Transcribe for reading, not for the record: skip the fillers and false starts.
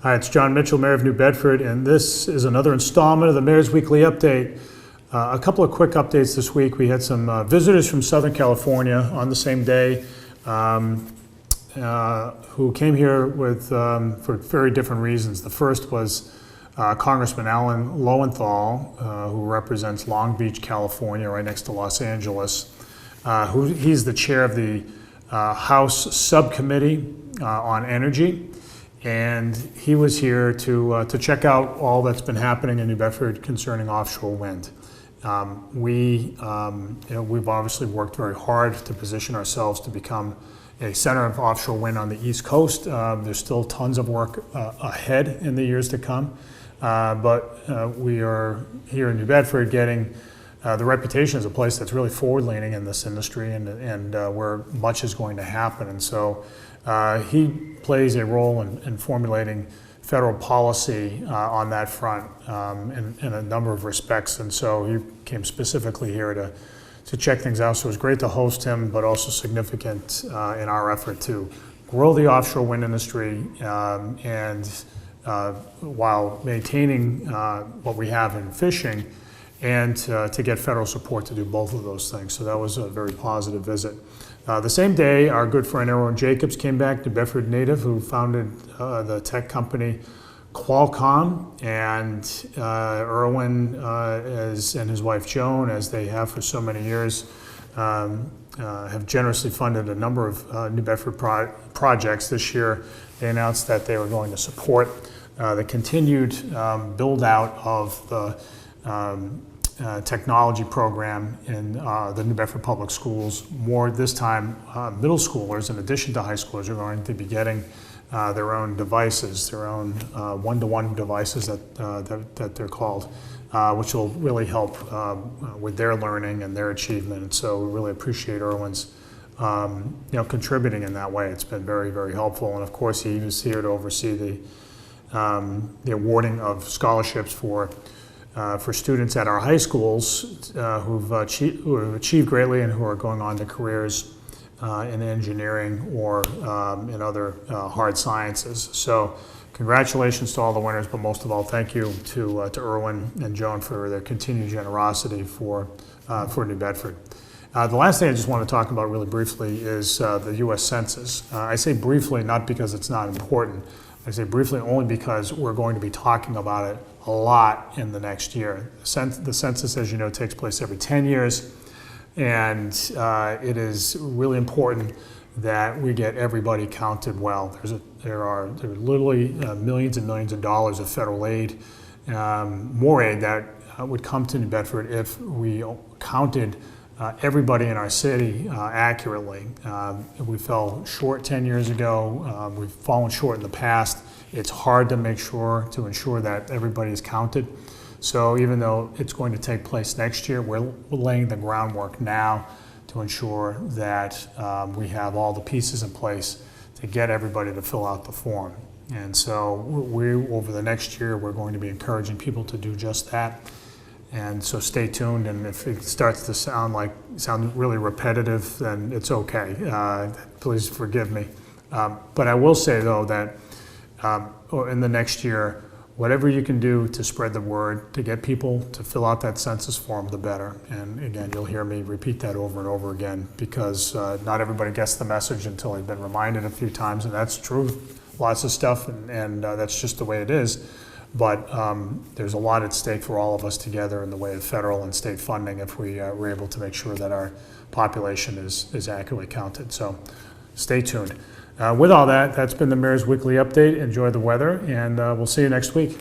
Hi, it's John Mitchell, Mayor of New Bedford, and this is another installment of the Mayor's Weekly Update. A couple of quick updates this week. We had some visitors from Southern California on the same day who came here with, for very different reasons. The first was Congressman Alan Lowenthal, who represents Long Beach, California, right next to Los Angeles. He's the chair of the House Subcommittee on Energy. And he was here to check out all that's been happening in New Bedford concerning offshore wind. We've obviously worked very hard to position ourselves to become a center of offshore wind on the East Coast. There's still tons of work ahead in the years to come, but we are here in New Bedford getting the reputation as a place that's really forward-leaning in this industry and where much is going to happen. And so he plays a role in formulating federal policy on that front in a number of respects. And so he came specifically here to check things out. So it was great to host him, but also significant in our effort to grow the offshore wind industry and while maintaining what we have in fishing, and to get federal support to do both of those things. So that was a very positive visit. The same day, our good friend Irwin Jacobs came back, New Bedford native, who founded the tech company Qualcomm. And Irwin and his wife Joan, as they have for so many years, have generously funded a number of New Bedford projects. This year, they announced that they were going to support the continued build out of the technology program in the New Bedford Public Schools. More this time, middle schoolers, in addition to high schoolers, are going to be getting their own devices, their own one-to-one devices that they're called, which will really help with their learning and their achievement. And so we really appreciate Irwin's contributing in that way. It's been very, very helpful. And of course, he was here to oversee the awarding of scholarships for students at our high schools who have achieved greatly and who are going on to careers in engineering or in other hard sciences. So congratulations to all the winners, but most of all, thank you to Irwin and Joan for their continued generosity for New Bedford. The last thing I just want to talk about really briefly is the U.S. Census. I say briefly not because it's not important. I say briefly only because we're going to be talking about it a lot in the next year. The census, as you know, takes place every 10 years, and it is really important that we get everybody counted well. There are literally millions and millions of dollars of federal aid, more aid that would come to New Bedford if we counted everybody in our city accurately. We fell short 10 years ago. We've fallen short in the past. It's hard to ensure that everybody is counted. So even though it's going to take place next year, we're laying the groundwork now to ensure that we have all the pieces in place to get everybody to fill out the form. And so over the next year, we're going to be encouraging people to do just that. And so stay tuned, and if it starts to sound really repetitive, then it's okay. Please forgive me. But I will say, though, that in the next year, whatever you can do to spread the word, to get people to fill out that census form, the better. And again, you'll hear me repeat that over and over again, because not everybody gets the message until they've been reminded a few times, and that's true. Lots of stuff, and that's just the way it is. But there's a lot at stake for all of us together in the way of federal and state funding if we were able to make sure that our population is accurately counted. So stay tuned. With all that, that's been the Mayor's Weekly Update. Enjoy the weather, and we'll see you next week.